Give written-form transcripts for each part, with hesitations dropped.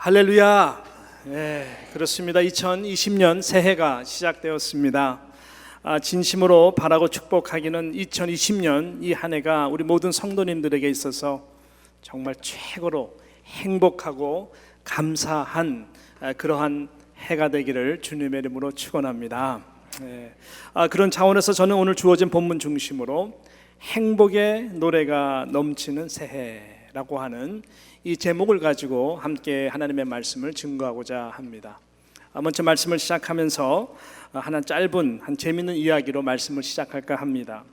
할렐루야. 그렇습니다. 2020년 새해가 시작되었습니다. 진심으로 바라고 축복하기는 2020년 이 한 해가 우리 모든 성도님들에게 있어서 정말 최고로 행복하고 감사한 그러한 해가 되기를 주님의 이름으로 축원합니다. 그런 차원에서 저는 오늘 주어진 본문 중심으로 행복의 노래가 넘치는 새해라고 하는 이 제목을 가지고 함께 하나님의 말씀을 증거하고자 합니다. 먼저 말씀을 시작하면서 하나 짧은 재미있는 이야기로 말씀을 시작할까 합니다.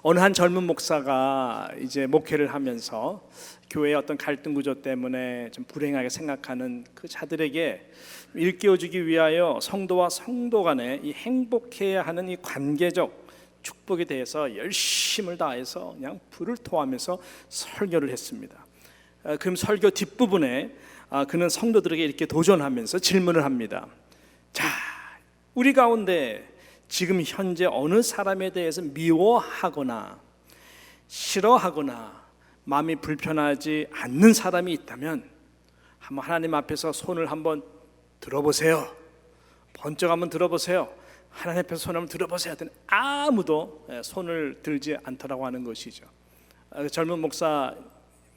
어느 한 젊은 목사가 이제 목회를 하면서 교회의 어떤 갈등 구조 때문에 좀 불행하게 생각하는 그 자들에게 일깨워주기 위하여 성도와 성도 간에 이 행복해야 하는 이 관계적 축복에 대해서 열심을 다해서 그냥 불을 토하면서 설교를 했습니다. 그럼 설교 뒷부분에 그는 성도들에게 이렇게 도전하면서 질문을 합니다. 자, 우리 가운데 지금 현재 어느 사람에 대해서 미워하거나 싫어하거나 마음이 불편하지 않는 사람이 있다면 한번 하나님 앞에서 손을 한번 들어보세요. 번쩍 한번 들어보세요. 하나님 앞에서 손을 한번 들어보세요. 아무도 손을 들지 않더라고 하는 것이죠. 젊은 목사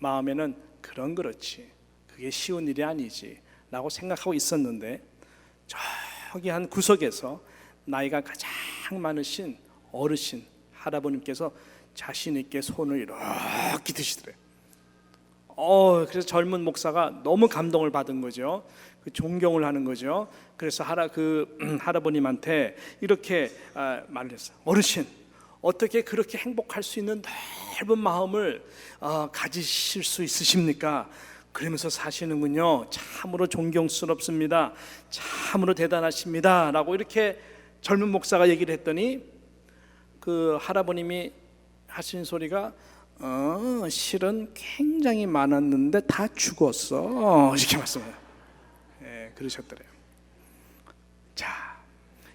마음에는 그렇지, 그게 쉬운 일이 아니지 라고 생각하고 있었는데, 저기 한 구석에서 나이가 가장 많으신 어르신 할아버님께서 자신 있게 손을 이렇게 드시더래요. 그래서 젊은 목사가 너무 감동을 받은 거죠. 존경을 하는 거죠. 그래서 할아버님한테 이렇게 말을 했어요. 어르신, 어떻게 그렇게 행복할 수 있는 넓은 마음을 가지실 수 있으십니까? 그러면서 사시는군요. 참으로 존경스럽습니다. 참으로 대단하십니다. 라고 이렇게 젊은 목사가 얘기를 했더니 그 할아버님이 하신 소리가 실은 굉장히 많았는데 다 죽었어. 이렇게 말씀해요. 그러셨더래요. 자,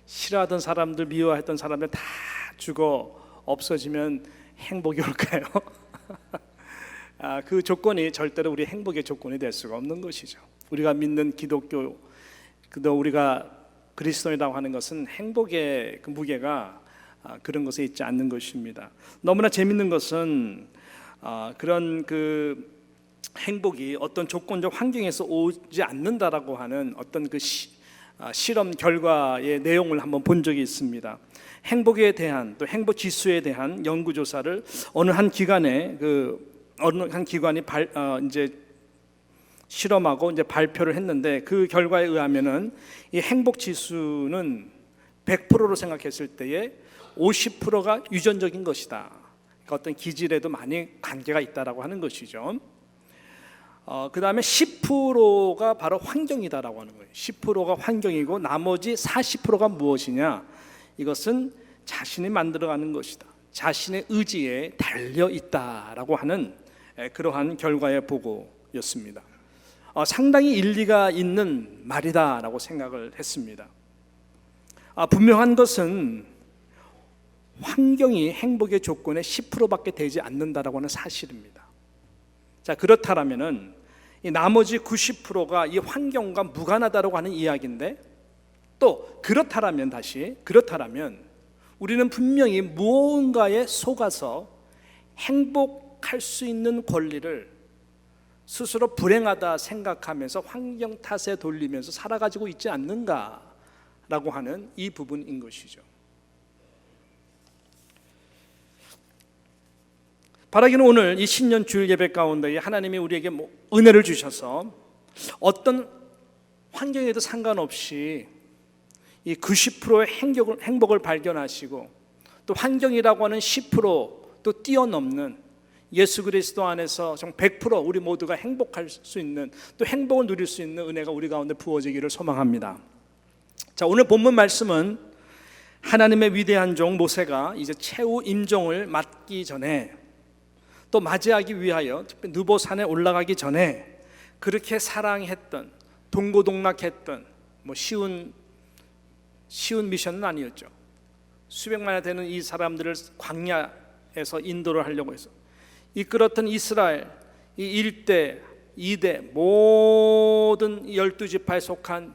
싫어하던 사람들, 미워했던 사람들 다 죽어 없어지면 행복이 올까요? 그 조건이 절대로 우리 행복의 조건이 될 수가 없는 것이죠. 우리가 믿는 기독교, 우리가 그리스도인이라고 하는 것은 행복의 그 무게가 그런 것에 있지 않는 것입니다. 너무나 재밌는 것은 그런 그 행복이 어떤 조건적 환경에서 오지 않는다라고 하는 어떤 그 실험 결과의 내용을 한번 본 적이 있습니다. 행복에 대한, 또 행복 지수에 대한 연구 조사를 어느 한 기관이 이제 실험하고 이제 발표를 했는데, 그 결과에 의하면은 이 행복 지수는 100%로 생각했을 때에 50%가 유전적인 것이다. 그러니까 어떤 기질에도 많이 관계가 있다라고 하는 것이죠. 그 다음에 10%가 바로 환경이다라고 하는 거예요. 10%가 환경이고 나머지 40%가 무엇이냐? 이것은 자신이 만들어가는 것이다. 자신의 의지에 달려 있다라고 하는 그러한 결과의 보고였습니다. 상당히 일리가 있는 말이다라고 생각을 했습니다. 분명한 것은 환경이 행복의 조건의 10%밖에 되지 않는다라고 하는 사실입니다. 자, 그렇다면은 이 나머지 90%가 이 환경과 무관하다라고 하는 이야기인데, 또 그렇다면 우리는 분명히 무언가에 속아서 행복할 수 있는 권리를 스스로 불행하다 생각하면서 환경 탓에 돌리면서 살아가지고 있지 않는가라고 하는 이 부분인 것이죠. 바라기는 오늘 이 신년 주일 예배 가운데 하나님이 우리에게 은혜를 주셔서 어떤 환경에도 상관없이 이 90%의 행복을 발견하시고, 또 환경이라고 하는 10%또 뛰어넘는 예수 그리스도 안에서 정 100% 우리 모두가 행복할 수 있는, 또 행복을 누릴 수 있는 은혜가 우리 가운데 부어지기를 소망합니다. 자, 오늘 본문 말씀은 하나님의 위대한 종 모세가 이제 최후 임종을 맞기 전에, 또 맞이하기 위하여 특히 느보산에 올라가기 전에 그렇게 사랑했던, 동고동락했던 쉬운 미션은 아니었죠. 수백만이 되는 이 사람들을 광야에서 인도를 하려고 해서 이끌었던 이스라엘 이 일대 2대 모든 12지파에 속한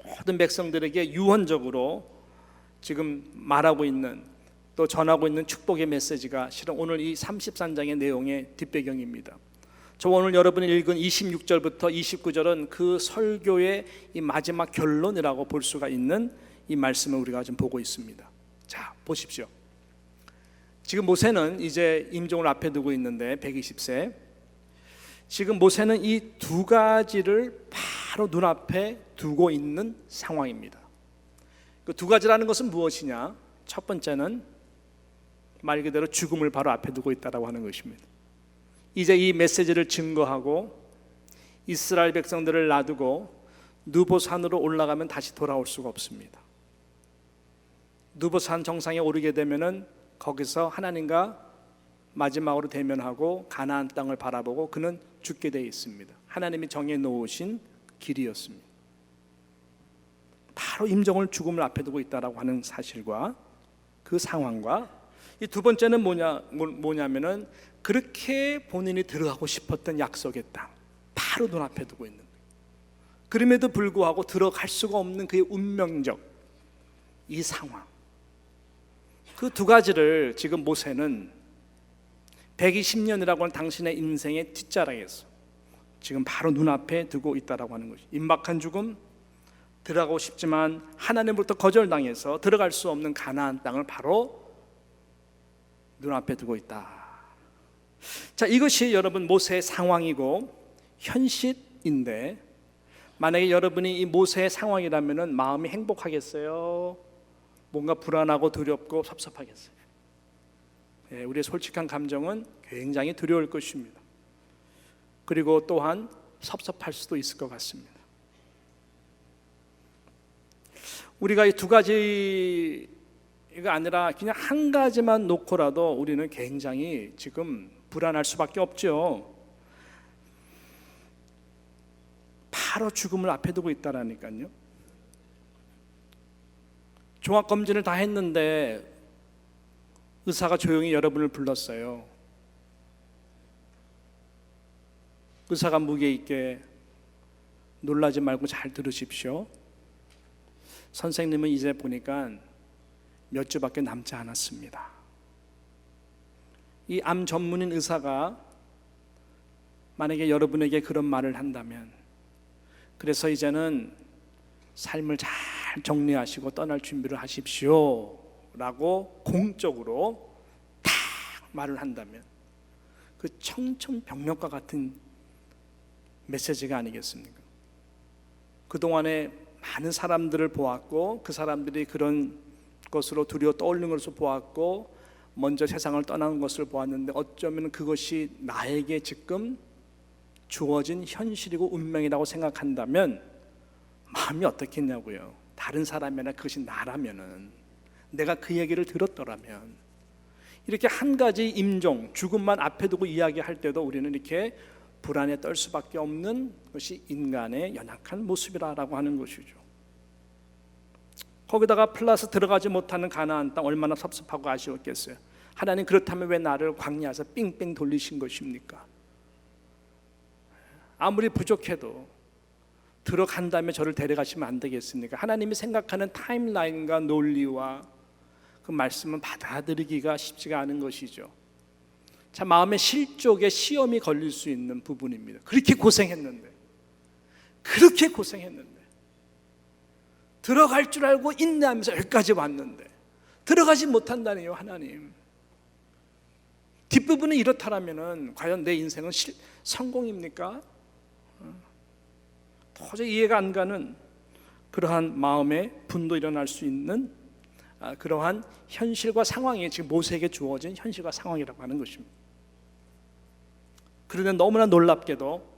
모든 백성들에게 유언적으로 지금 말하고 있는, 또 전하고 있는 축복의 메시지가 실은 오늘 이 33장의 내용의 뒷배경입니다. 저 오늘 여러분이 읽은 26절부터 29절은 그 설교의 이 마지막 결론이라고 볼 수가 있는 이 말씀을 우리가 지금 보고 있습니다. 자, 보십시오. 지금 모세는 이제 임종을 앞에 두고 있는데 120세. 지금 모세는 이 두 가지를 바로 눈앞에 두고 있는 상황입니다. 그 두 가지라는 것은 무엇이냐? 첫 번째는 말 그대로 죽음을 바로 앞에 두고 있다라고 하는 것입니다. 이제 이 메시지를 증거하고 이스라엘 백성들을 놔두고 느보산으로 올라가면 다시 돌아올 수가 없습니다. 느보산 정상에 오르게 되면은 거기서 하나님과 마지막으로 대면하고 가나안 땅을 바라보고 그는 죽게 되어 있습니다. 하나님이 정해 놓으신 길이었습니다. 바로 임종을 죽음을 앞에 두고 있다라고 하는 사실과 그 상황과 이 두 번째는 뭐냐면은 그렇게 본인이 들어가고 싶었던 약속의 땅 바로 눈앞에 두고 있는 거예요. 그럼에도 불구하고 들어갈 수가 없는 그의 운명적 이 상황, 그 두 가지를 지금 모세는 120년이라고 하는 당신의 인생의 뒷자락에서 지금 바로 눈앞에 두고 있다라고 하는 것이, 임박한 죽음, 들어가고 싶지만 하나님으로부터 거절당해서 들어갈 수 없는 가나안 땅을 바로 눈앞에 두고 있다. 자, 이것이 여러분 모세의 상황이고 현실인데, 만약에 여러분이 이 모세의 상황이라면 마음이 행복하겠어요? 뭔가 불안하고 두렵고 섭섭하겠어요? 예, 우리의 솔직한 감정은 굉장히 두려울 것입니다. 그리고 또한 섭섭할 수도 있을 것 같습니다. 우리가 이 두 가지가 아니라 그냥 한 가지만 놓고라도 우리는 굉장히 지금 불안할 수밖에 없죠. 바로 죽음을 앞에 두고 있다라니까요. 종합검진을 다 했는데 의사가 조용히 여러분을 불렀어요. 의사가 무게 있게 놀라지 말고 잘 들으십시오. 선생님은 이제 보니까 몇 주밖에 남지 않았습니다. 이 암 전문인 의사가 만약에 여러분에게 그런 말을 한다면, 그래서 이제는 삶을 잘 정리하시고 떠날 준비를 하십시오 라고 공적으로 딱 말을 한다면, 그 청천벽력과 같은 메시지가 아니겠습니까? 그동안에 많은 사람들을 보았고 그 사람들이 그런 것으로 두려워 떠올리는 것을 보았고 먼저 세상을 떠나는 것을 보았는데, 어쩌면 그것이 나에게 지금 주어진 현실이고 운명이라고 생각한다면 마음이 어떻겠냐고요. 다른 사람이나 그것이 나라면은, 내가 그 얘기를 들었더라면, 이렇게 한 가지 임종, 죽음만 앞에 두고 이야기할 때도 우리는 이렇게 불안에 떨 수밖에 없는 것이 인간의 연약한 모습이라고 하는 것이죠. 거기다가 플러스 들어가지 못하는 가나안 땅, 얼마나 섭섭하고 아쉬웠겠어요. 하나님, 그렇다면 왜 나를 광야에서 삥뺑 돌리신 것입니까? 아무리 부족해도 들어간다면 저를 데려가시면 안 되겠습니까? 하나님이 생각하는 타임라인과 논리와 그 말씀은 받아들이기가 쉽지가 않은 것이죠. 참 마음의 실족에 시험이 걸릴 수 있는 부분입니다. 그렇게 고생했는데 들어갈 줄 알고 인내하면서 여기까지 왔는데 들어가지 못한다니요. 하나님, 뒷부분이 이렇다라면 과연 내 인생은 성공입니까? 도저히 이해가 안 가는 그러한 마음의 분도 일어날 수 있는 그러한 현실과 상황이 지금 모세에게 주어진 현실과 상황이라고 하는 것입니다. 그런데 너무나 놀랍게도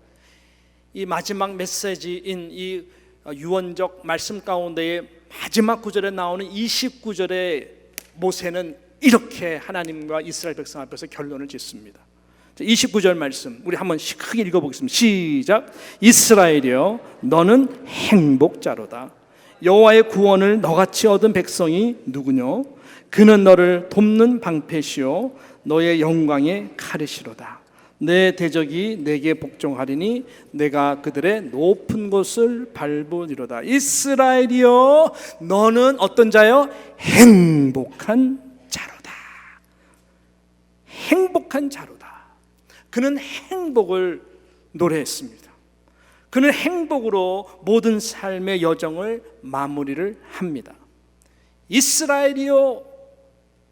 이 마지막 메시지인 이 유언적 말씀 가운데의 마지막 구절에 나오는 29절에 모세는 이렇게 하나님과 이스라엘 백성 앞에서 결론을 짓습니다. 29절 말씀 우리 한번 크게 읽어보겠습니다. 시작. 이스라엘이여, 너는 행복자로다. 여호와의 구원을 너같이 얻은 백성이 누구뇨? 그는 너를 돕는 방패시요 너의 영광의 칼이시로다. 내 대적이 내게 복종하리니 내가 그들의 높은 곳을 밟으리로다. 이스라엘이여, 너는 어떤 자요? 행복한 자로다. 행복한 자로다. 그는 행복을 노래했습니다. 그는 행복으로 모든 삶의 여정을 마무리를 합니다. 이스라엘이여,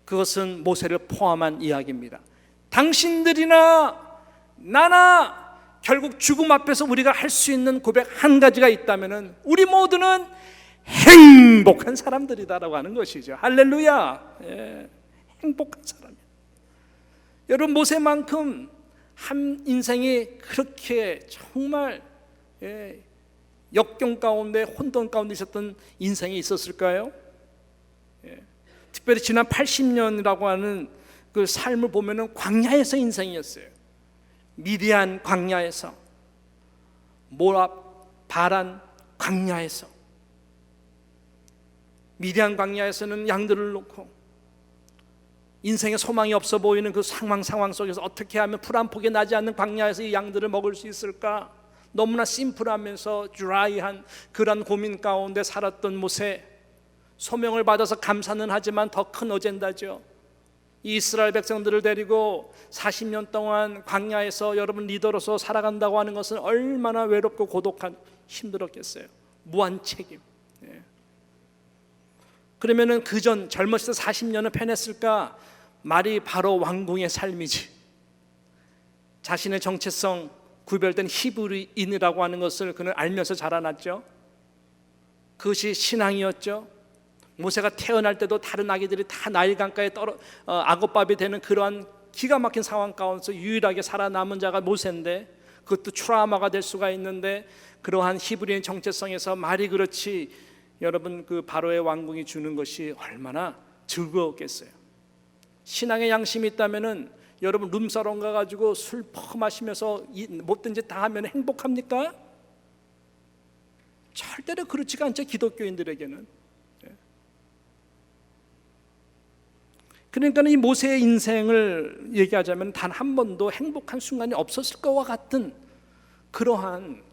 그것은 모세를 포함한 이야기입니다. 당신들이나 나나 결국 죽음 앞에서 우리가 할 수 있는 고백 한 가지가 있다면 우리 모두는 행복한 사람들이다라고 하는 것이죠. 할렐루야. 예, 행복한 사람이에요. 여러분, 모세만큼 한 인생이 그렇게 정말 역경 가운데 혼돈 가운데 있었던 인생이 있었을까요? 특별히 지난 80년이라고 하는 그 삶을 보면은 광야에서 인생이었어요. 미디안 광야에서, 모압, 바란 광야에서, 미디안 광야에서는 양들을 놓고 인생에 소망이 없어 보이는 그 상황 속에서 어떻게 하면 풀 한 폭이 나지 않는 광야에서 이 양들을 먹을 수 있을까? 너무나 심플하면서 드라이한 그런 고민 가운데 살았던 모세, 소명을 받아서 감사는 하지만 더 큰 어젠다죠. 이스라엘 백성들을 데리고 40년 동안 광야에서 여러분 리더로서 살아간다고 하는 것은 얼마나 외롭고 고독한, 힘들었겠어요. 무한 책임. 그러면은 그전 젊었을 때 40년을 편했을까? 말이 바로 왕궁의 삶이지. 자신의 정체성 구별된 히브리인이라고 하는 것을 그는 알면서 자라났죠. 그것이 신앙이었죠. 모세가 태어날 때도 다른 아기들이 다 나일 강가에 악어밥이 되는 그러한 기가 막힌 상황 가운데서 유일하게 살아남은 자가 모세인데, 그것도 트라우마가 될 수가 있는데, 그러한 히브리인 정체성에서 말이 그렇지, 여러분 그 바로의 왕궁이 주는 것이 얼마나 즐거웠겠어요. 신앙의 양심이 있다면은 여러분 룸사롱 가가지고 술 퍼마시면서 못된 짓 다 하면 행복합니까? 절대로 그렇지가 않죠, 기독교인들에게는. 그러니까 이 모세의 인생을 얘기하자면 단 한 번도 행복한 순간이 없었을 것과 같은 그러한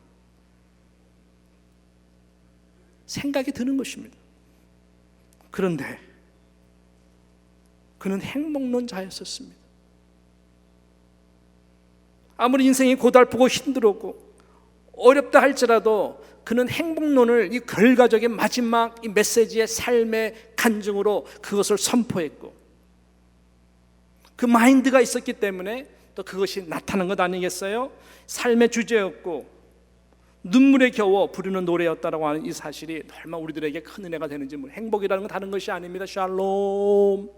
생각이 드는 것입니다. 그런데 그는 행복론자였었습니다. 아무리 인생이 고달프고 힘들었고 어렵다 할지라도 그는 행복론을 이 결과적인 마지막 이 메시지의 삶의 간증으로 그것을 선포했고, 그 마인드가 있었기 때문에 또 그것이 나타난 것 아니겠어요? 삶의 주제였고 눈물에 겨워 부르는 노래였다라고 하는 이 사실이 얼마나 우리들에게 큰 은혜가 되는지. 행복이라는 건 다른 것이 아닙니다. 샬롬.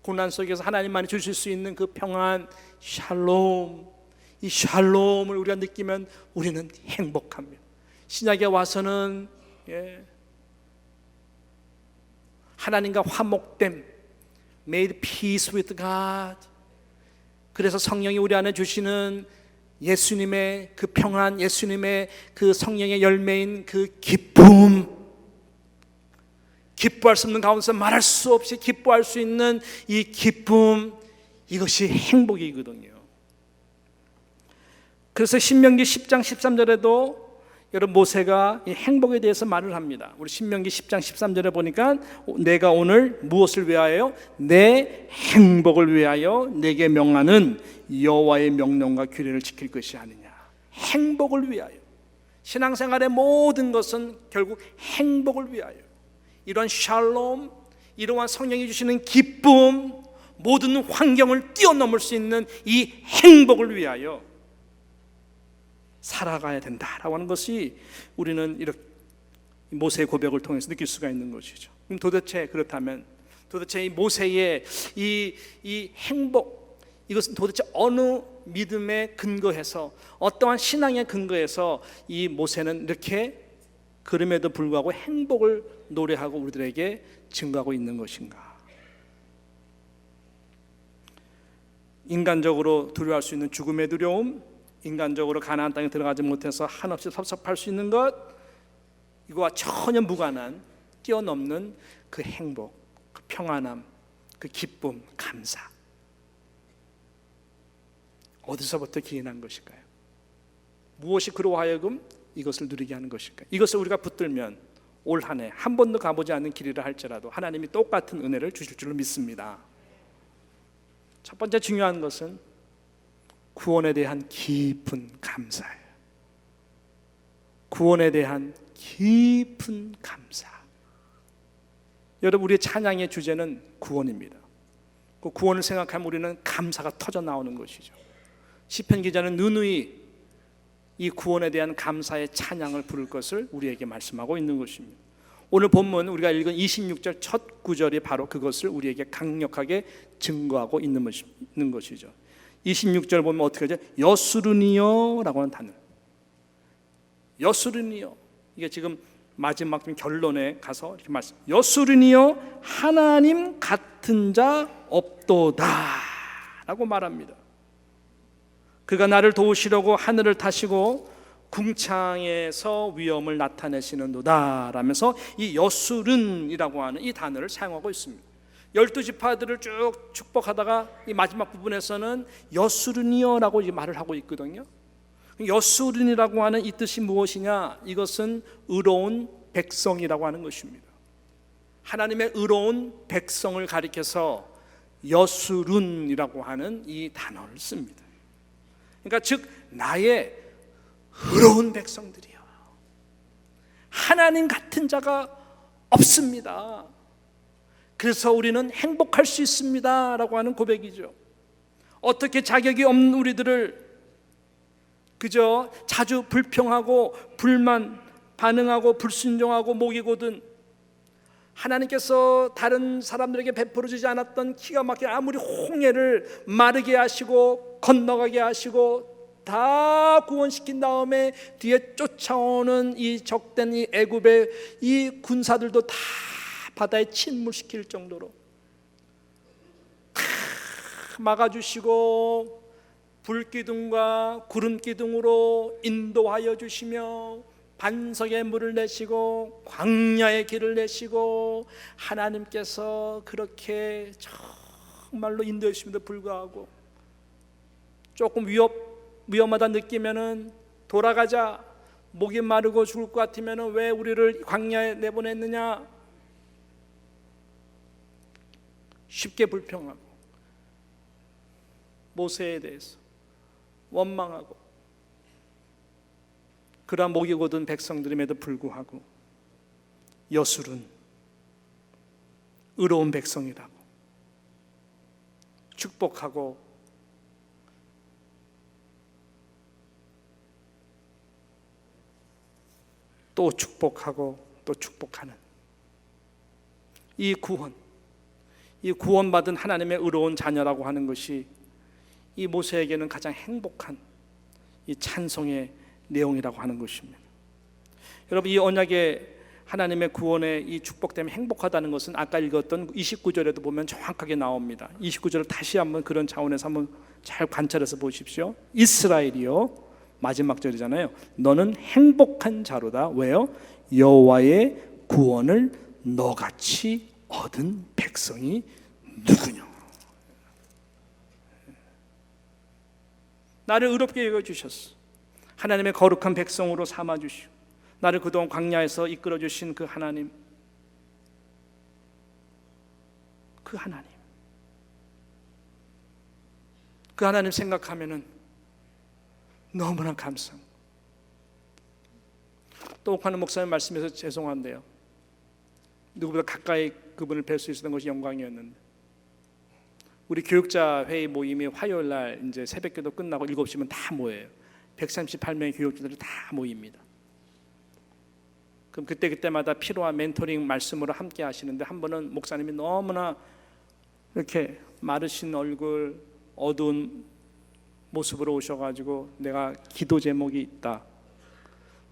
고난 속에서 하나님만이 주실 수 있는 그 평안, 샬롬. 이 샬롬을 우리가 느끼면 우리는 행복합니다. 신약에 와서는 하나님과 화목됨, made peace with God. 그래서 성령이 우리 안에 주시는 예수님의 그 평안, 예수님의 그 성령의 열매인 그 기쁨, 기뻐할 수 없는 가운데서 말할 수 없이 기뻐할 수 있는 이 기쁨, 이것이 행복이거든요. 그래서 신명기 10장 13절에도 여러분 모세가 이 행복에 대해서 말을 합니다. 우리 신명기 10장 13절에 보니까 내가 오늘 무엇을 위하여? 내 행복을 위하여 내게 명하는 여호와의 명령과 규례를 지킬 것이 아니냐. 행복을 위하여. 신앙생활의 모든 것은 결국 행복을 위하여. 이런 샬롬, 이러한 성령이 주시는 기쁨, 모든 환경을 뛰어넘을 수 있는 이 행복을 위하여 살아가야 된다라고 하는 것이 우리는 이렇게 모세의 고백을 통해서 느낄 수가 있는 것이죠. 그럼 도대체 그렇다면 도대체 이 모세의 이 행복, 이것은 도대체 어느 믿음에 근거해서, 어떠한 신앙에 근거해서 이 모세는 이렇게 그럼에도 불구하고 행복을 노래하고 우리들에게 증거하고 있는 것인가? 인간적으로 두려워할 수 있는 죽음의 두려움, 인간적으로 가나안 땅에 들어가지 못해서 한없이 섭섭할 수 있는 것, 이거와 전혀 무관한 뛰어넘는 그 행복, 그 평안함, 그 기쁨, 감사. 어디서부터 기인한 것일까요? 무엇이 그로 하여금 이것을 누리게 하는 것일까요? 이것을 우리가 붙들면 올 한 해 한 번도 가보지 않은 길이라 할지라도 하나님이 똑같은 은혜를 주실 줄로 믿습니다. 첫 번째 중요한 것은 구원에 대한 깊은 감사예요. 구원에 대한 깊은 감사. 여러분, 우리의 찬양의 주제는 구원입니다. 그 구원을 생각하면 우리는 감사가 터져 나오는 것이죠. 시편 기자는 누누이 이 구원에 대한 감사의 찬양을 부를 것을 우리에게 말씀하고 있는 것입니다. 오늘 본문 우리가 읽은 26절 첫 구절이 바로 그것을 우리에게 강력하게 증거하고 있는 것이죠. 26절 보면 어떻게 하죠? 여수르니요 라고 하는 단어. 여수르니요. 이게 지금 마지막 결론에 가서 이렇게 말씀. 여수르니요 하나님 같은 자 없도다 라고 말합니다. 그가 나를 도우시려고 하늘을 타시고 궁창에서 위엄을 나타내시는도다 라면서 이 여수른이라고 하는 이 단어를 사용하고 있습니다. 12지파들을 쭉 축복하다가 이 마지막 부분에서는 여수른이여라고 말을 하고 있거든요. 여수른이라고 하는 이 뜻이 무엇이냐? 이것은 의로운 백성이라고 하는 것입니다. 하나님의 의로운 백성을 가리켜서 여수른이라고 하는 이 단어를 씁니다. 그러니까 즉 나의 의로운 백성들이요, 하나님 같은 자가 없습니다. 그래서 우리는 행복할 수 있습니다 라고 하는 고백이죠. 어떻게 자격이 없는 우리들을 그저 자주 불평하고 불만 반응하고 불순종하고 목이고든 하나님께서 다른 사람들에게 베풀어 주지 않았던 기가 막힌 아무리 홍해를 마르게 하시고 건너가게 하시고 다 구원시킨 다음에 뒤에 쫓아오는 이 적된 이 애굽의 이 군사들도 다 바다에 침몰시킬 정도로 다 막아주시고 불기둥과 구름기둥으로 인도하여 주시며 반석에 물을 내시고 광야의 길을 내시고 하나님께서 그렇게 정말로 인도해 주심에도 불구하고 조금 위험하다 느끼면은 돌아가자, 목이 마르고 죽을 것 같으면은 왜 우리를 광야에 내보냈느냐, 쉽게 불평하고 모세에 대해서 원망하고 그러한 목이 곧은 백성들임에도 불구하고 여술은 의로운 백성이라고 축복하고 또 축복하고 또 축복하는 이 구원받은 하나님의 의로운 자녀라고 하는 것이 이 모세에게는 가장 행복한 이 찬송의 내용이라고 하는 것입니다. 여러분, 이 언약의 하나님의 구원의 이 축복 때문에 행복하다는 것은 아까 읽었던 29절에도 보면 정확하게 나옵니다. 29절을 다시 한번 그런 차원에서 한번 잘 관찰해서 보십시오. 이스라엘이요, 마지막 절이잖아요. 너는 행복한 자로다. 왜요? 여호와의 구원을 너같이 얻은 백성이 누구냐? 나를 의롭게 여겨주셨어. 하나님의 거룩한 백성으로 삼아주시고 나를 그동안 광야에서 이끌어주신 그 하나님, 그 하나님 생각하면은 너무나 감사합니다. 또 옥하는 목사님 말씀에서 죄송한데요, 누구보다 가까이 그분을 뵐 수 있었던 것이 영광이었는데 우리 교육자 회의 모임이 화요일 날 이제 새벽기도 끝나고 7시면 다 모여요. 138명의 교육자들이 다 모입니다. 그럼 그때마다 필요한 멘토링 말씀으로 함께 하시는데 한 번은 목사님이 너무나 이렇게 마르신 얼굴, 어두운 모습으로 오셔가지고 내가 기도 제목이 있다.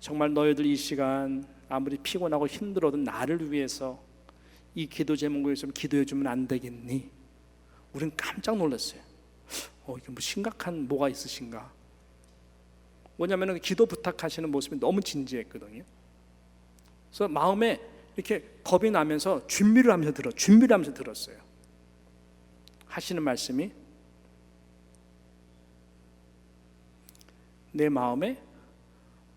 정말 너희들 이 시간 아무리 피곤하고 힘들어도 나를 위해서 이 기도 제목을 좀 기도해 주면 안 되겠니? 우린 깜짝 놀랐어요. 이게 뭐 심각한 뭐가 있으신가? 뭐냐면 기도 부탁하시는 모습이 너무 진지했거든요. 그래서 마음에 이렇게 겁이 나면서 준비를 하면서 들었어요. 하시는 말씀이 내 마음에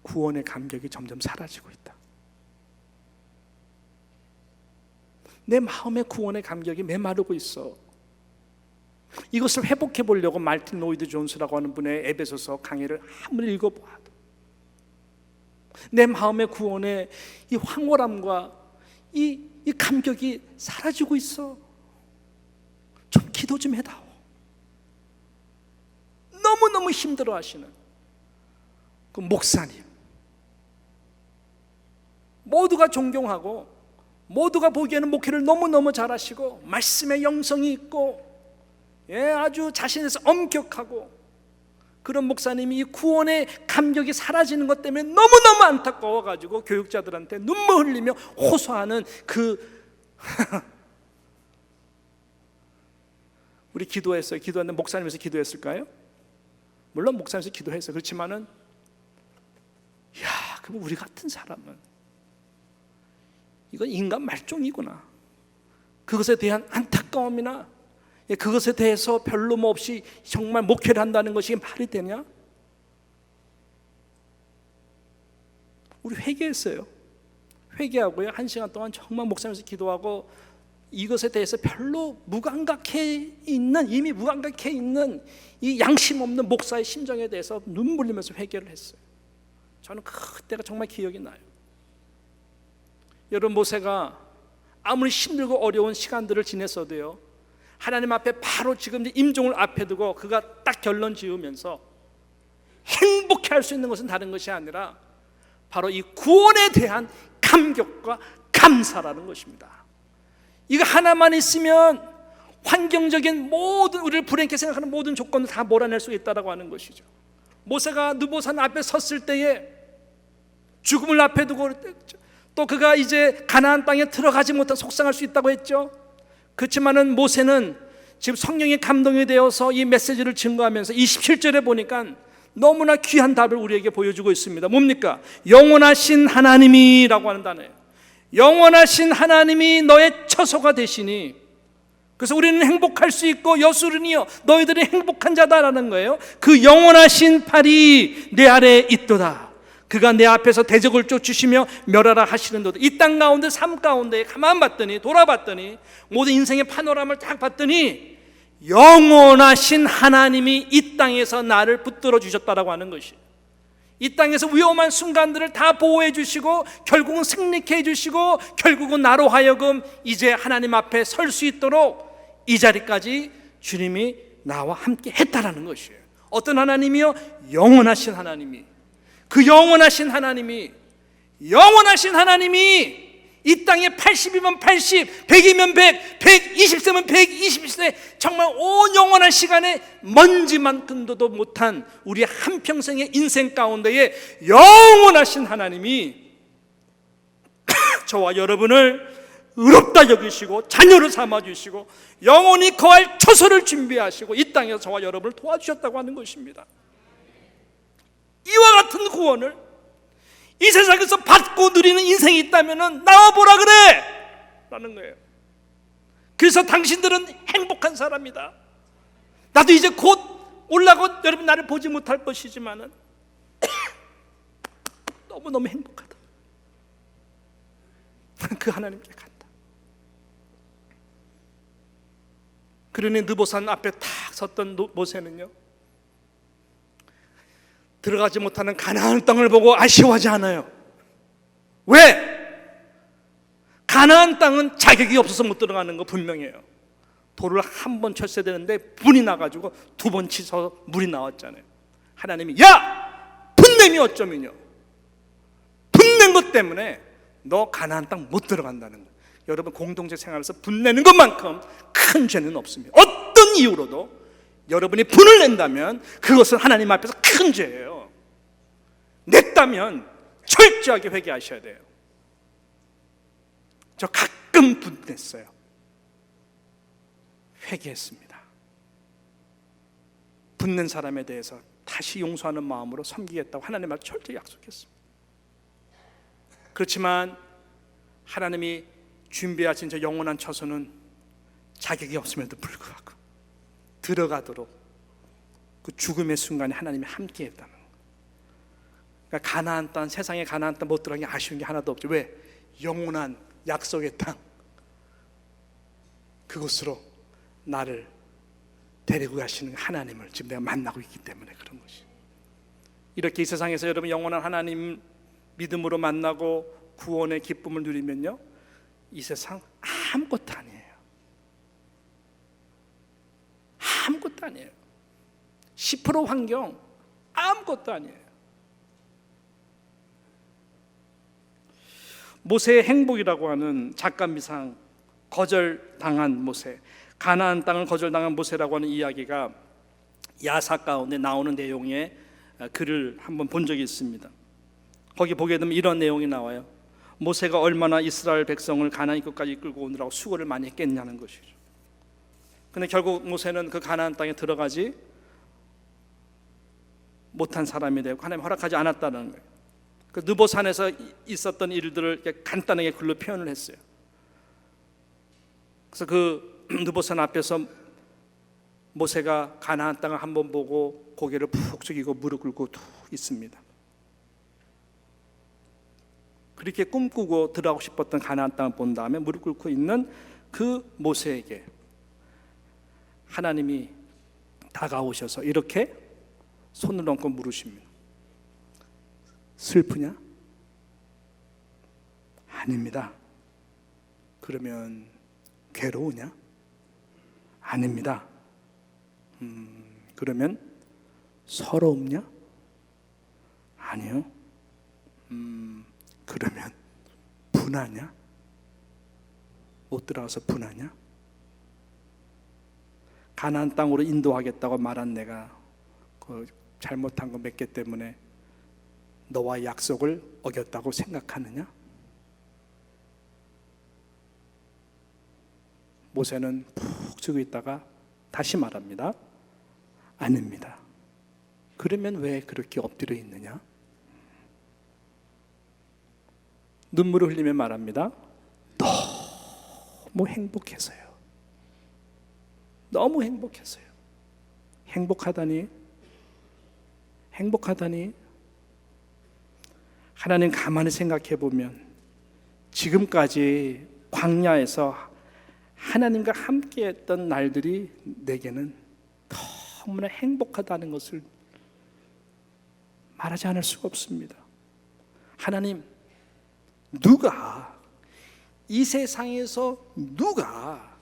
구원의 감격이 점점 사라지고 있다. 내 마음의 구원의 감격이 메마르고 있어. 이것을 회복해 보려고 말틴 로이드 존스라고 하는 분의 에베소서 강의를 아무리 읽어봐도 내 마음의 구원의 이 황홀함과 이 감격이 사라지고 있어. 좀 기도 좀 해다오. 너무너무 힘들어 하시는 그 목사님, 모두가 존경하고 모두가 보기에는 목회를 너무너무 잘하시고 말씀에 영성이 있고 아주 자신에서 엄격하고 그런 목사님이 이 구원의 감격이 사라지는 것 때문에 너무너무 안타까워가지고 교육자들한테 눈물 흘리며 호소하는 우리 기도했어요. 기도했는데 목사님에서 기도했을까요? 물론 목사님에서 기도했어요. 그렇지만은 그럼 우리 같은 사람은 이건 인간 말종이구나. 그것에 대한 안타까움이나 그것에 대해서 별로 없이 정말 목회를 한다는 것이 말이 되냐? 우리 회개했어요. 회개하고요, 1시간 동안 정말 목사님에서 기도하고 이것에 대해서 별로 이미 무감각해 있는 이 양심 없는 목사의 심정에 대해서 눈물 흘리면서 회개를 했어요. 저는 그때가 정말 기억이 나요. 여러분, 모세가 아무리 힘들고 어려운 시간들을 지냈어도요, 하나님 앞에 바로 지금 임종을 앞에 두고 그가 딱 결론 지으면서 행복해 할 수 있는 것은 다른 것이 아니라 바로 이 구원에 대한 감격과 감사라는 것입니다. 이거 하나만 있으면 환경적인 모든, 우리를 불행하게 생각하는 모든 조건을 다 몰아낼 수 있다고 하는 것이죠. 모세가 느보산 앞에 섰을 때에 죽음을 앞에 두고 또 그가 이제 가나안 땅에 들어가지 못한 속상할 수 있다고 했죠. 그렇지만은 모세는 지금 성령의 감동이 되어서 이 메시지를 증거하면서 27절에 보니까 너무나 귀한 답을 우리에게 보여주고 있습니다. 뭡니까? 영원하신 하나님이라고 하는 단어예요. 영원하신 하나님이 너의 처소가 되시니, 그래서 우리는 행복할 수 있고 여수르니여 너희들이 행복한 자다라는 거예요. 그 영원하신 팔이 내 아래에 있도다. 그가 내 앞에서 대적을 쫓으시며 멸하라 하시는도다. 이 땅 가운데, 삶 가운데 가만 봤더니, 돌아봤더니, 모든 인생의 파노라마를 딱 봤더니 영원하신 하나님이 이 땅에서 나를 붙들어 주셨다라고 하는 것이, 이 땅에서 위험한 순간들을 다 보호해 주시고 결국은 승리케 해 주시고 결국은 나로 하여금 이제 하나님 앞에 설 수 있도록 이 자리까지 주님이 나와 함께 했다라는 것이에요. 어떤 하나님이요? 영원하신 하나님이. 그 영원하신 하나님이 이 땅에 80이면 80, 100이면 100, 120세면 120세, 정말 온 영원한 시간에 먼지만큼도 못한 우리 한평생의 인생 가운데에 영원하신 하나님이 저와 여러분을 의롭다 여기시고 자녀를 삼아주시고 영원히 거할 처소를 준비하시고 이 땅에서 저와 여러분을 도와주셨다고 하는 것입니다. 이와 같은 구원을 이 세상에서 받고 누리는 인생이 있다면 나와보라 그래! 라는 거예요. 그래서 당신들은 행복한 사람이다. 나도 이제 곧 올라고 여러분 나를 보지 못할 것이지만 너무너무 행복하다. 그 하나님께 간다. 그러니 느보산 앞에 탁 섰던 모세는요, 들어가지 못하는 가나안 땅을 보고 아쉬워하지 않아요. 왜? 가나안 땅은 자격이 없어서 못 들어가는 거 분명해요. 돌을 한 번 쳤어야 되는데 분이 나가지고 두 번 치서 물이 나왔잖아요. 하나님이 야! 분냄이 어쩌면요, 분낸 것 때문에 너 가나안 땅 못 들어간다는 거예요. 여러분, 공동체 생활에서 분내는 것만큼 큰 죄는 없습니다. 어떤 이유로도 여러분이 분을 낸다면 그것은 하나님 앞에서 큰 죄예요. 냈다면 철저하게 회개하셔야 돼요. 저 가끔 분냈어요. 회개했습니다. 분낸 사람에 대해서 다시 용서하는 마음으로 섬기겠다고 하나님 앞에 철저히 약속했습니다. 그렇지만 하나님이 준비하신 저 영원한 처소는 자격이 없음에도 불구하고 들어가도록 그 죽음의 순간에 하나님이 함께 했다는 거예요. 그러니까 가나안 땅, 세상에 가나안 땅 못 들어간 게 아쉬운 게 하나도 없죠. 왜? 영원한 약속의 땅, 그곳으로 나를 데리고 가시는 하나님을 지금 내가 만나고 있기 때문에 그런 것이. 이렇게 이 세상에서 여러분 영원한 하나님 믿음으로 만나고 구원의 기쁨을 누리면요, 이 세상 아무것도 아니에요. 아무것도 아니에요. 10% 환경 아무것도 아니에요. 모세의 행복이라고 하는 작감미상, 거절당한 모세, 가나안 땅을 거절당한 모세라고 하는 이야기가 야사 가운데 나오는 내용의 글을 한번 본 적이 있습니다. 거기 보게 되면 이런 내용이 나와요. 모세가 얼마나 이스라엘 백성을 가나안 입구까지 이끌고 오느라고 수고를 많이 했겠냐는 것이죠. 근데 결국 모세는 그 가나안 땅에 들어가지 못한 사람이 되고 하나님 허락하지 않았다는 거예요. 그 느보산에서 있었던 일들을 간단하게 글로 표현을 했어요. 그래서 그 느보산 앞에서 모세가 가나안 땅을 한번 보고 고개를 푹 숙이고 무릎 꿇고 툭 있습니다. 그렇게 꿈꾸고 들어가고 싶었던 가나안 땅을 본 다음에 무릎 꿇고 있는 그 모세에게 하나님이 다가오셔서 이렇게 손을 얹고 물으십니다. 슬프냐? 아닙니다. 그러면 괴로우냐? 아닙니다. 그러면 서러움냐? 아니요. 그러면 분하냐? 못 들어가서 분하냐? 가나안 땅으로 인도하겠다고 말한 내가 그 잘못한 거 몇 개 때문에 너와 약속을 어겼다고 생각하느냐? 모세는 푹 쉬고 있다가 다시 말합니다. 아닙니다. 그러면 왜 그렇게 엎드려 있느냐? 눈물을 흘리며 말합니다. 너무 행복해서요. 너무 행복해서요. 행복하다니 하나님 가만히 생각해 보면 지금까지 광야에서 하나님과 함께 했던 날들이 내게는 너무나 행복하다는 것을 말하지 않을 수가 없습니다. 하나님, 누가 이 세상에서 누가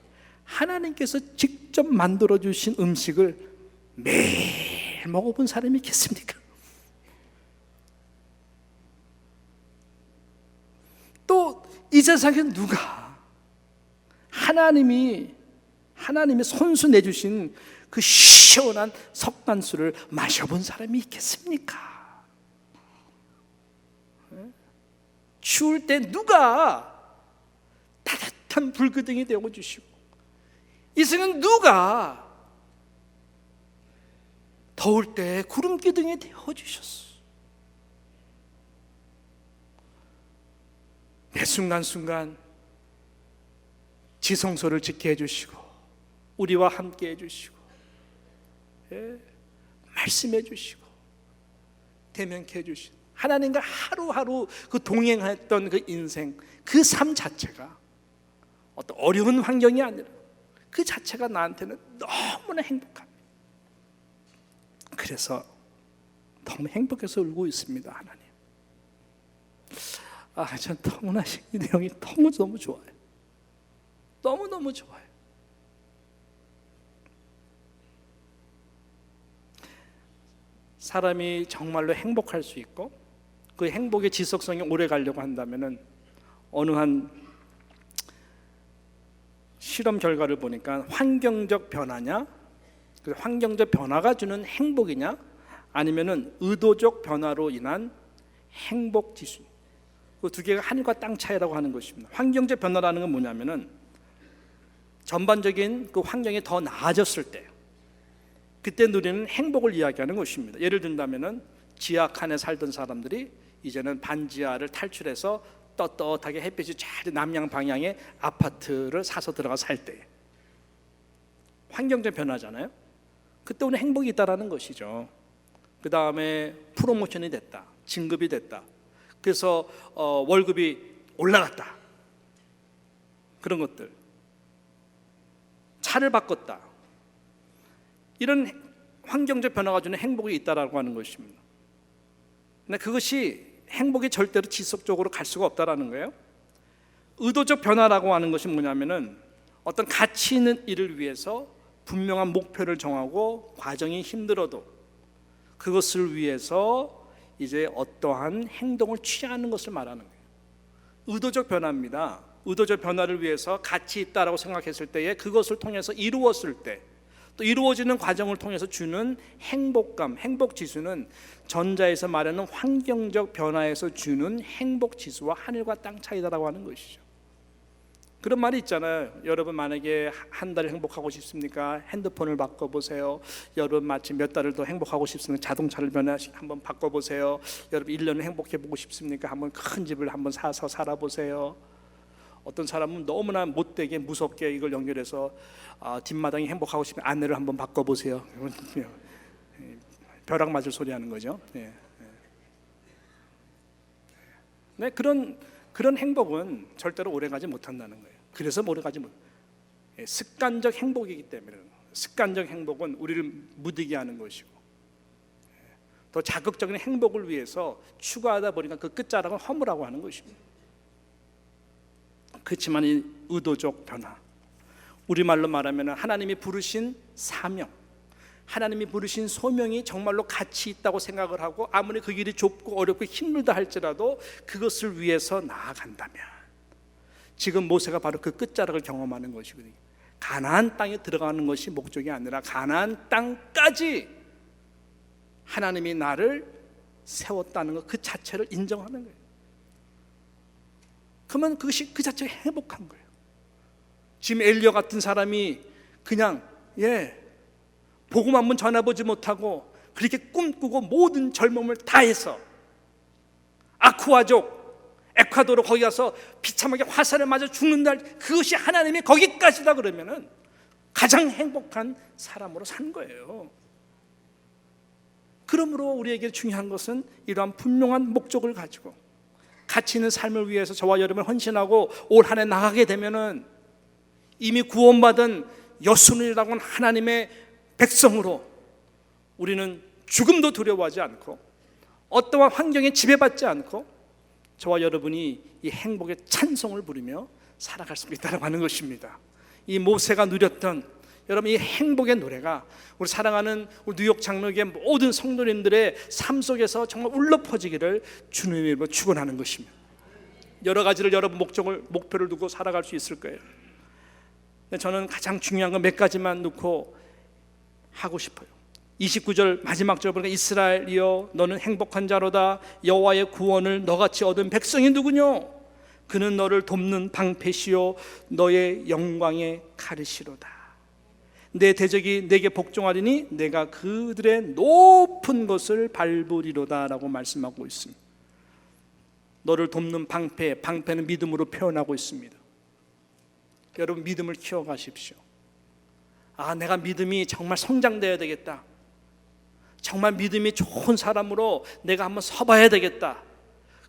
하나님께서 직접 만들어 주신 음식을 매일 먹어본 사람이 있겠습니까? 또 이 세상에 누가 하나님이 손수 내주신 그 시원한 석간수를 마셔본 사람이 있겠습니까? 추울 때 누가 따뜻한 불기둥이 되어주시고, 이 세상은 누가 더울 때 구름기둥이 되어주셨어. 매 순간순간 지성소를 지켜 해주시고 우리와 함께 해주시고 말씀해 주시고 대면케 해주신 하나님과 하루하루 그 동행했던 그 인생, 그 삶 자체가 어떤 어려운 환경이 아니라 그 자체가 나한테는 너무나 행복합니다. 그래서 너무 행복해서 울고 있습니다. 하나님, 전 너무나 이 내용이 너무 좋아요. 너무 좋아요. 사람이 정말로 행복할 수 있고 그 행복의 지속성이 오래 가려고 한다면은 어느 한 실험 결과를 보니까 환경적 변화냐, 그 환경적 변화가 주는 행복이냐, 아니면은 의도적 변화로 인한 행복 지수, 그 두 개가 하늘과 땅 차이라고 하는 것입니다. 환경적 변화라는 건 뭐냐면은 전반적인 그 환경이 더 나아졌을 때 그때 누리는 행복을 이야기하는 것입니다. 예를 든다면은 지하 칸에 살던 사람들이 이제는 반지하를 탈출해서 떳떳하게 햇빛이 잘 남양 방향의 아파트를 사서 들어가 살 때 환경적 변화잖아요. 그때 오는 행복이 있다라는 것이죠. 그 다음에 프로모션이 됐다. 진급이 됐다. 그래서 월급이 올라갔다. 그런 것들. 차를 바꿨다. 이런 환경적 변화가 주는 행복이 있다라고 하는 것입니다. 근데 그것이 행복이 절대로 지속적으로 갈 수가 없다라는 거예요. 의도적 변화라고 하는 것이 뭐냐면은 어떤 가치 있는 일을 위해서 분명한 목표를 정하고 과정이 힘들어도 그것을 위해서 이제 어떠한 행동을 취하는 것을 말하는 거예요. 의도적 변화입니다. 의도적 변화를 위해서 가치 있다라고 생각했을 때에 그것을 통해서 이루었을 때, 또 이루어지는 과정을 통해서 주는 행복감, 행복지수는 전자에서 말하는 환경적 변화에서 주는 행복지수와 하늘과 땅 차이다라고 하는 것이죠. 그런 말이 있잖아요. 여러분 만약에 한 달 행복하고 싶습니까? 핸드폰을 바꿔보세요. 여러분 마치 몇 달을 더 행복하고 싶습니까? 자동차를 한번 바꿔보세요. 여러분 1년을 행복해보고 싶습니까? 한번 큰 집을 한번 사서 살아보세요. 어떤 사람은 너무나 못되게 무섭게 이걸 연결해서 뒷마당이 행복하고 싶으면 아내를 한번 바꿔보세요. 벼락 맞을 소리 하는 거죠. 네, 그런 행복은 절대로 오래가지 못한다는 거예요. 그래서 오래가지 못. 습관적 행복이기 때문에 습관적 행복은 우리를 무디게 하는 것이고 더 자극적인 행복을 위해서 추구하다 보니까 그 끝자락은 허무라고 하는 것입니다. 그렇지만 이 의도적 변화, 우리말로 말하면 하나님이 부르신 사명, 하나님이 부르신 소명이 정말로 가치 있다고 생각을 하고 아무리 그 길이 좁고 어렵고 힘들다 할지라도 그것을 위해서 나아간다면 지금 모세가 바로 그 끝자락을 경험하는 것이거든요. 가나안 땅에 들어가는 것이 목적이 아니라 가나안 땅까지 하나님이 나를 세웠다는 것 그 자체를 인정하는 거예요. 그러면 그것이 그 자체가 행복한 거예요. 지금 엘리야 같은 사람이 그냥 복음 한번 전해보지 못하고 그렇게 꿈꾸고 모든 젊음을 다해서 아쿠아족 에콰도르 거기 가서 비참하게 화살을 맞아 죽는다, 그것이 하나님이 거기까지다 그러면은 가장 행복한 사람으로 산 거예요. 그러므로 우리에게 중요한 것은 이러한 분명한 목적을 가지고 가치 있는 삶을 위해서 저와 여러분 헌신하고 올 한 해 나가게 되면은 이미 구원받은 여순이라고 하는 하나님의 백성으로 우리는 죽음도 두려워하지 않고 어떠한 환경에 지배받지 않고 저와 여러분이 이 행복의 찬송을 부르며 살아갈 수 있다고 하는 것입니다. 이 모세가 누렸던 여러분 이 행복의 노래가 우리 사랑하는 우리 뉴욕 장로교회 모든 성도님들의 삶 속에서 정말 울려 퍼지기를 주님의 이름으로 축원하는 것입니다. 여러 가지를 여러분 목표를 두고 살아갈 수 있을 거예요. 저는 가장 중요한 건 몇 가지만 놓고 하고 싶어요. 29절 마지막 절 보니까 이스라엘이여 너는 행복한 자로다. 여호와의 구원을 너같이 얻은 백성이 누구뇨? 그는 너를 돕는 방패시요 너의 영광의 가르시로다. 내 대적이 내게 복종하리니 내가 그들의 높은 것을 밟으리로다 라고 말씀하고 있습니다. 너를 돕는 방패, 방패는 믿음으로 표현하고 있습니다. 여러분 믿음을 키워가십시오. 내가 믿음이 정말 성장되어야 되겠다, 정말 믿음이 좋은 사람으로 내가 한번 서봐야 되겠다,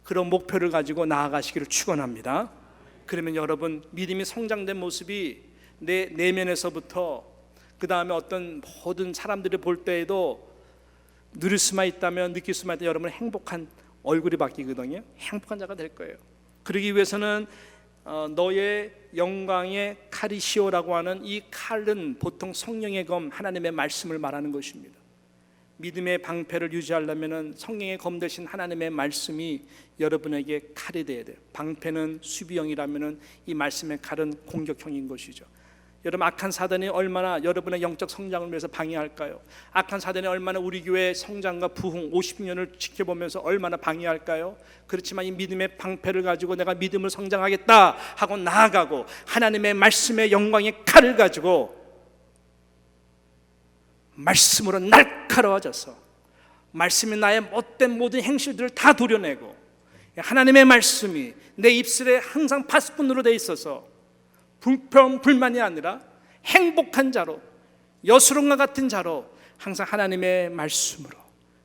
그런 목표를 가지고 나아가시기를 축원합니다. 그러면 여러분 믿음이 성장된 모습이 내 내면에서부터 그 다음에 어떤 모든 사람들이 볼 때에도 누릴 수만 있다면, 느낄 수만 있다면 여러분은 행복한 얼굴이 바뀌거든요. 행복한 자가 될 거예요. 그러기 위해서는 너의 영광의 칼이시오라고 하는 이 칼은 보통 성령의 검, 하나님의 말씀을 말하는 것입니다. 믿음의 방패를 유지하려면 성령의 검 대신 하나님의 말씀이 여러분에게 칼이 되어야 돼요. 방패는 수비형이라면 이 말씀의 칼은 공격형인 것이죠. 여러분 악한 사단이 얼마나 여러분의 영적 성장을 위해서 방해할까요? 악한 사단이 얼마나 우리 교회의 성장과 부흥 50년을 지켜보면서 얼마나 방해할까요? 그렇지만 이 믿음의 방패를 가지고 내가 믿음을 성장하겠다 하고 나아가고 하나님의 말씀의 영광의 칼을 가지고 말씀으로 날카로워져서 말씀이 나의 못된 모든 행실들을 다 도려내고 하나님의 말씀이 내 입술에 항상 파수꾼으로 돼 있어서 불평 불만이 아니라 행복한 자로, 여수론과 같은 자로 항상 하나님의 말씀으로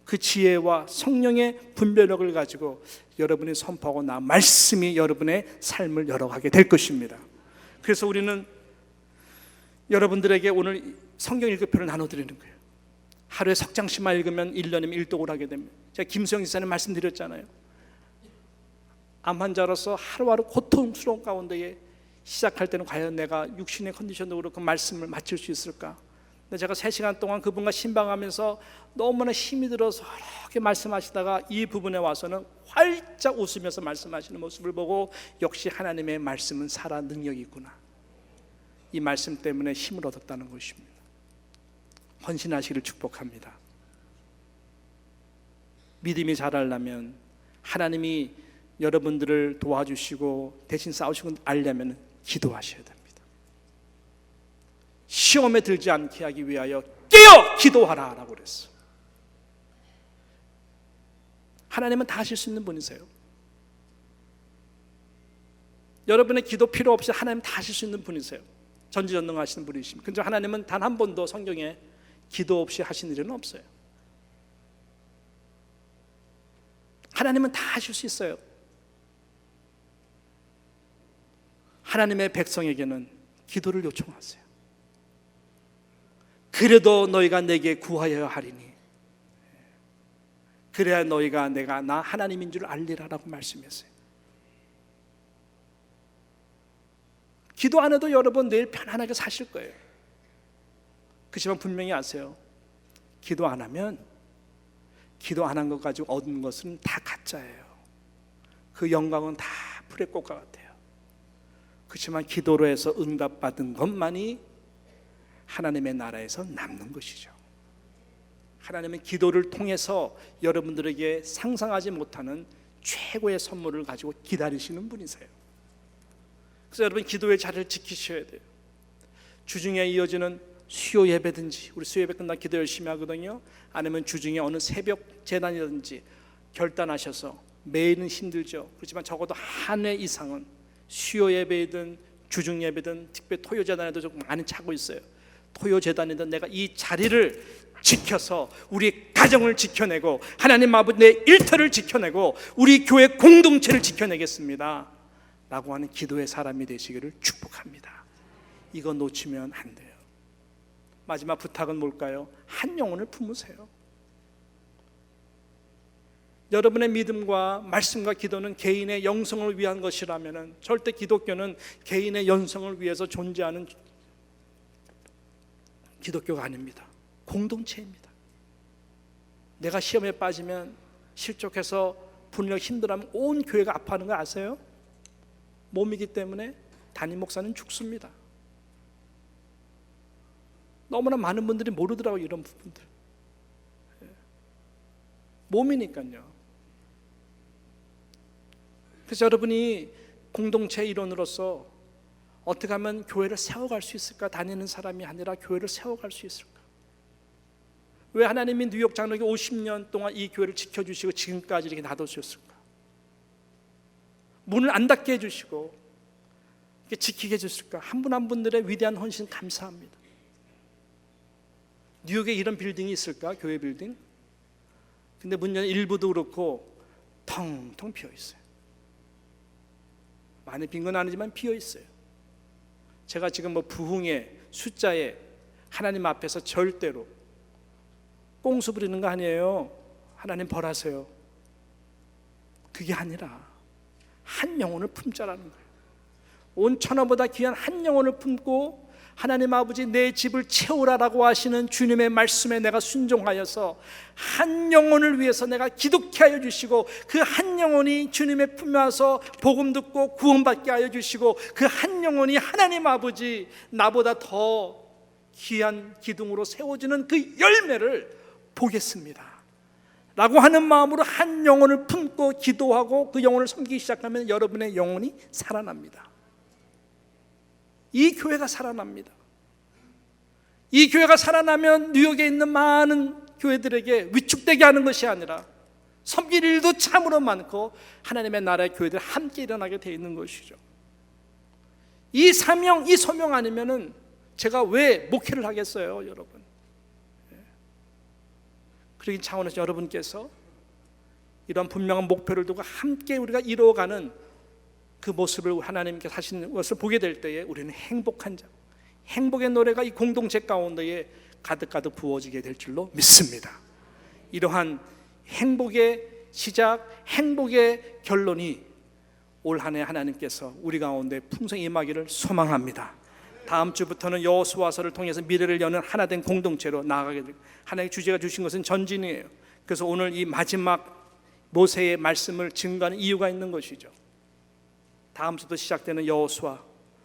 그 지혜와 성령의 분별력을 가지고 여러분이 선포하고 나 말씀이 여러분의 삶을 열어가게 될 것입니다. 그래서 우리는 여러분들에게 오늘 성경 읽기표를 나눠드리는 거예요. 하루에 석 장씩만 읽으면 1년이면 일독을 하게 됩니다. 제가 김수영 지사님 말씀드렸잖아요. 암 환자로서 하루하루 고통스러운 가운데에 시작할 때는 과연 내가 육신의 컨디션도 그렇고 말씀을 마칠 수 있을까? 근데 제가 3시간 동안 그분과 신방하면서 너무나 힘이 들어서 이렇게 말씀하시다가 이 부분에 와서는 활짝 웃으면서 말씀하시는 모습을 보고 역시 하나님의 말씀은 살아 능력이 있구나, 이 말씀 때문에 힘을 얻었다는 것입니다. 헌신하시기를 축복합니다. 믿음이 자라려면 하나님이 여러분들을 도와주시고 대신 싸우시고 알려면 기도하셔야 됩니다. 시험에 들지 않게 하기 위하여 깨어 기도하라 라고 그랬어. 하나님은 다 하실 수 있는 분이세요. 여러분의 기도 필요 없이 하나님 다 하실 수 있는 분이세요. 전지전능하시는 분이십니다. 근데 하나님은 단 한 번도 성경에 기도 없이 하신 일은 없어요. 하나님은 다 하실 수 있어요. 하나님의 백성에게는 기도를 요청하세요. 그래도 너희가 내게 구하여야 하리니 그래야 너희가 내가 나 하나님인 줄 알리라 라고 말씀했어요. 기도 안 해도 여러분 내일 편안하게 사실 거예요. 그렇지만 분명히 아세요. 기도 안 하면 기도 안 한 것 가지고 얻은 것은 다 가짜예요. 그 영광은 다 풀의 꽃과 같아요. 그렇지만 기도로 해서 응답받은 것만이 하나님의 나라에서 남는 것이죠. 하나님은 기도를 통해서 여러분들에게 상상하지 못하는 최고의 선물을 가지고 기다리시는 분이세요. 그래서 여러분 기도의 자리를 지키셔야 돼요. 주중에 이어지는 수요 예배든지, 우리 수요 예배 끝나 기도 열심히 하거든요. 아니면 주중에 어느 새벽 재단이라든지 결단하셔서, 매일은 힘들죠. 그렇지만 적어도 한 해 이상은 수요 예배이든 주중 예배든 특별히 토요 재단에도 좀 많이 차고 있어요. 토요 재단이든 내가 이 자리를 지켜서 우리 가정을 지켜내고 하나님 아버지 내 일터를 지켜내고 우리 교회 공동체를 지켜내겠습니다 라고 하는 기도의 사람이 되시기를 축복합니다. 이거 놓치면 안 돼요. 마지막 부탁은 뭘까요? 한 영혼을 품으세요. 여러분의 믿음과 말씀과 기도는 개인의 영성을 위한 것이라면 절대 기독교는 개인의 영성을 위해서 존재하는 기독교가 아닙니다. 공동체입니다. 내가 시험에 빠지면 실족해서 분명 힘들어하면 온 교회가 아파하는 거 아세요? 몸이기 때문에 담임 목사는 죽습니다. 너무나 많은 분들이 모르더라고요. 이런 부분들. 몸이니까요. 그래서 여러분이 공동체 일원으로서 어떻게 하면 교회를 세워갈 수 있을까? 다니는 사람이 아니라 교회를 세워갈 수 있을까? 왜 하나님이 뉴욕 장로교 50년 동안 이 교회를 지켜주시고 지금까지 이렇게 놔두셨을까? 문을 안 닫게 해주시고 이렇게 지키게 해주실까? 한 분 한 분들의 위대한 헌신 감사합니다. 뉴욕에 이런 빌딩이 있을까? 교회 빌딩? 근데 문 연 일부도 그렇고 텅텅 비어 있어요. 많이 빈 건 아니지만 비어 있어요. 제가 지금 부흥의 숫자에 하나님 앞에서 절대로 꽁수 부리는 거 아니에요. 하나님 벌하세요. 그게 아니라 한 영혼을 품자라는 거예요. 온 천하보다 귀한 한 영혼을 품고 하나님 아버지 내 집을 채우라라고 하시는 주님의 말씀에 내가 순종하여서 한 영혼을 위해서 내가 기독케 하여 주시고 그 한 영혼이 주님의 품에 와서 복음 듣고 구원받게 하여 주시고 그 한 영혼이 하나님 아버지 나보다 더 귀한 기둥으로 세워지는 그 열매를 보겠습니다 라고 하는 마음으로 한 영혼을 품고 기도하고 그 영혼을 섬기기 시작하면 여러분의 영혼이 살아납니다. 이 교회가 살아납니다. 이 교회가 살아나면 뉴욕에 있는 많은 교회들에게 위축되게 하는 것이 아니라 섬길 일도 참으로 많고 하나님의 나라의 교회들 함께 일어나게 되어 있는 것이죠. 이 사명, 이 소명 아니면은 제가 왜 목회를 하겠어요, 여러분? 그러기 차원에서 여러분께서 이런 분명한 목표를 두고 함께 우리가 이루어가는 그 모습을 하나님께서 하시는 것을 보게 될 때에 우리는 행복한 자, 행복의 노래가 이 공동체 가운데에 가득가득 부어지게 될 줄로 믿습니다. 이러한 행복의 시작, 행복의 결론이 올 한 해 하나님께서 우리 가운데 풍성히 임하기를 소망합니다. 다음 주부터는 여호수아서를 통해서 미래를 여는 하나된 공동체로 나아가게 됩니다. 하나님의 주제가 주신 것은 전진이에요. 그래서 오늘 이 마지막 모세의 말씀을 증거하는 이유가 있는 것이죠. 다음 주부터 시작되는 여호수아,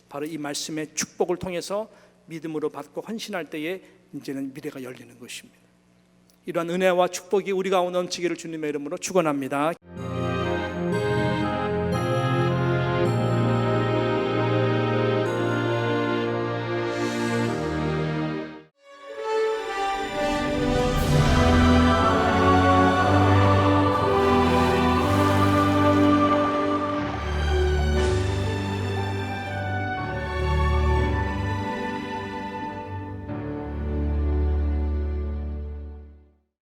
바로 이 말씀의 축복을 통해서 믿음으로 받고 헌신할 때에 이제는 미래가 열리는 것입니다. 이러한 은혜와 축복이 우리 가운데 넘치기를 주님의 이름으로 축원합니다.